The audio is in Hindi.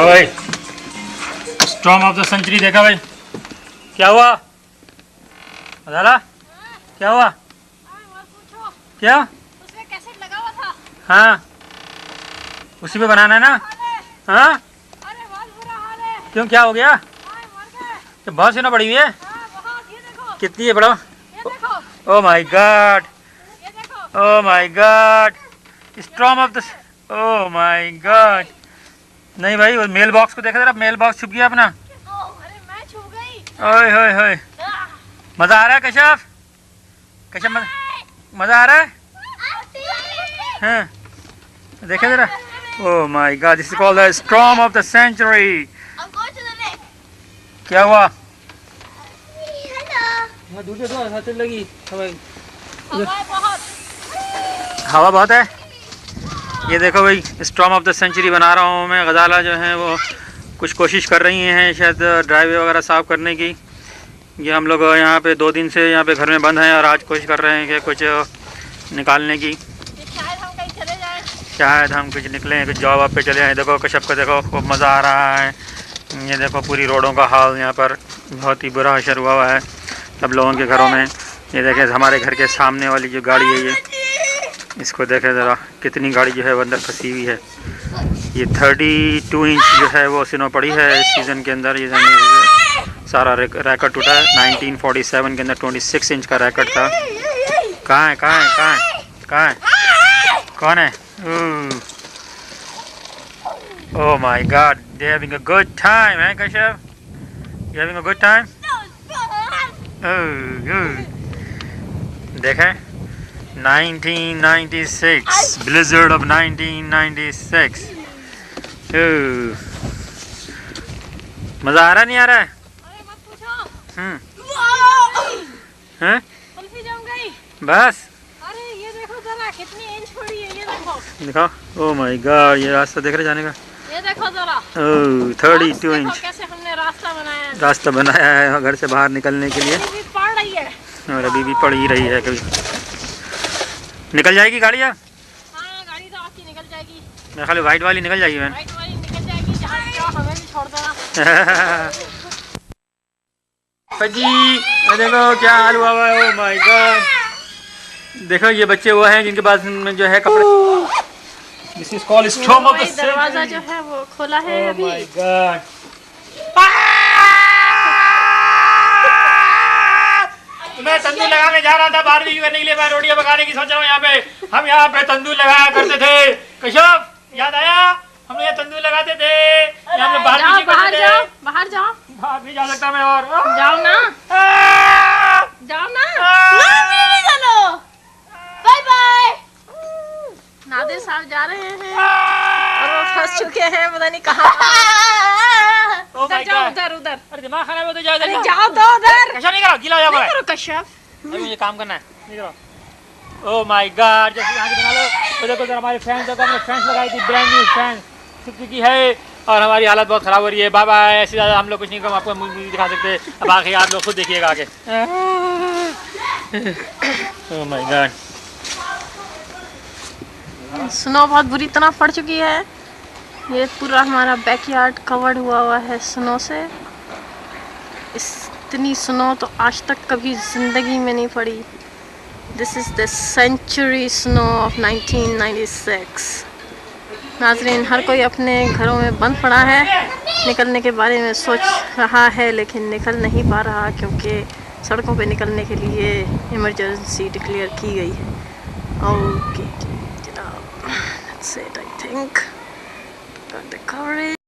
भाई स्टॉर्म ऑफ द सेंचुरी देखा भाई, क्या हुआ अदाला, क्या हुआ? क्या उसमें कैसेट लगा हुआ था। हाँ उसी पे बनाना है ना। हाँ अरे बहुत बुरा हाल है। क्यों, क्या हो गया? मर गए। तो बहुत सीना पड़ी हुई है। बहुत, ये देखो, कितनी है बड़ो? ये देखो, ओ माय गॉड, ये देखो। Oh my God, storm of the, oh my God. नहीं भाई, वो मेल बॉक्स को देखा जरा, मेल बॉक्स छुप गया अपना। अरे मैं छू गई। ओए होए होए, मजा आ रहा है कश्यप? कश्यप मजा आ रहा है? हाँ देखा जरा। Oh my God, this is called the storm of the century. क्या हुआ? लगी हवा बहुत है। ये देखो भाई, स्टॉर्म ऑफ द सेंचुरी बना रहा हूँ मैं। गजाला जो है वो कुछ कोशिश कर रही हैं शायद ड्राइवे वगैरह साफ़ करने की। ये हम लोग यहाँ पे 2 दिन से यहाँ पे घर में बंद हैं और आज कोशिश कर रहे हैं कि कुछ निकालने की। शायद हम कहीं चले जाएं। शायद हम कुछ निकलें, कुछ जॉब आप पे चले आए। देखो कश्यप को देखो, खूब मज़ा आ रहा है। ये देखो पूरी रोडों का हाल यहाँ पर बहुत ही बुरा असर हुआ है सब लोगों के घरों में। ये देखें हमारे घर के सामने वाली जो गाड़ी है ये, इसको देखें ज़रा, कितनी गाड़ी जो है वो अंदर फंसी हुई है। ये 32 इंच जो है वो स्नो पड़ी है इस सीज़न के अंदर। ये सारा रैकेट टूटा है। 1947 के अंदर 26 इंच का रैकेट था। कहाँ है, कहाँ है, कहाँ है, कहाँ है, कौन है? Oh my God, they having a good time है Kashyap? You having a good time? देखें 1996, blizzard of 1996। मज़ा आ रहा नहीं आ रहा है? अरे मत पूछो। हैं? कुल्फी जम गई। बस अरे ये देखो जरा, कितनी इंच पड़ी है, ये देखो। दिखाओ। ओह माय गॉड, ये रास्ता देख रहे जाने का? ये देखो जरा। ओह 32 इंच कैसे हमने रास्ता बनाया है। रास्ता बनाया है घर से बाहर निकलने के लिए। अभी भी पड़ रही है। और अभी भी पड़ ही रही है। कभी निकल जाएगी गाड़ी? हाँ गाड़ी तो आपकी निकल जाएगी। मेरे ख्याल वाइट वाली निकल जाएगी। मैं वाइट वाली निकल जाएगी, जहाँ हमें भी छोड़ देना। जी ये देखो क्या हाल हुआ है। ओह माय गॉड, देखो ये बच्चे वो हैं जिनके पास में जो है कपड़े। This is called storm of the century. दरवाजा जो है वो खोला है अभी। ओह माय गॉड, मैं तंदूर लगा के जा रहा था बारबेक्यू करने के लिए। मैं रोटियां पकाने की सोच रहा हूँ यहाँ पे। हम यहाँ पे तंदूर लगाया करते थे कश्यप, याद आया? हम ये तंदूर लगाते थे, यहाँ पे बारबेक्यू करते थे। बाहर जाओ। बाहर नहीं जा सकता मैं। और जाओ ना, जाओ ना। नहीं चलो, बाय बाय। नादिर साहब जा रहे हैं और वो फंस चुके हैं पता नहीं कहाँ। उधर जाओ, उधर उधर। अरे दिमाग खराब हो तो जाओ, जाओ तो उधर। कश्यप नहीं करो, गीला हो जाएगा। करो कश्यप, अभी मुझे काम करना है, नहीं करो। ओह माय गॉड, जैसे यहाँ बना लो। तो देखो जरा हमारे फैंस, देखो हमने फैंस लगाई थी, ब्रांड न्यू फैंस छुप चुकी है और हमारी हालत बहुत ख़राब हो रही है। बाय बाय, ऐसे ज़्यादा हम लोग कुछ नहीं, हम आपको मूवी दिखा सकते। अब आखिर आप लोग खुद देखिएगा आगे। ओह माय गॉड, स्नो बहुत बुरी तरह पड़ चुकी है। ये पूरा हमारा बैकयार्ड कवर्ड हुआ है स्नो से। इतनी स्नो तो आज तक कभी ज़िंदगी में नहीं पड़ी। This is the century snow of 1996। नाज़रीन, हर कोई अपने घरों में बंद पड़ा है, निकलने के बारे में सोच रहा है लेकिन निकल नहीं पा रहा क्योंकि सड़कों पे निकलने के लिए इमरजेंसी डिक्लेयर की गई है। ओके जनाब, that's it I think. Got the coverage.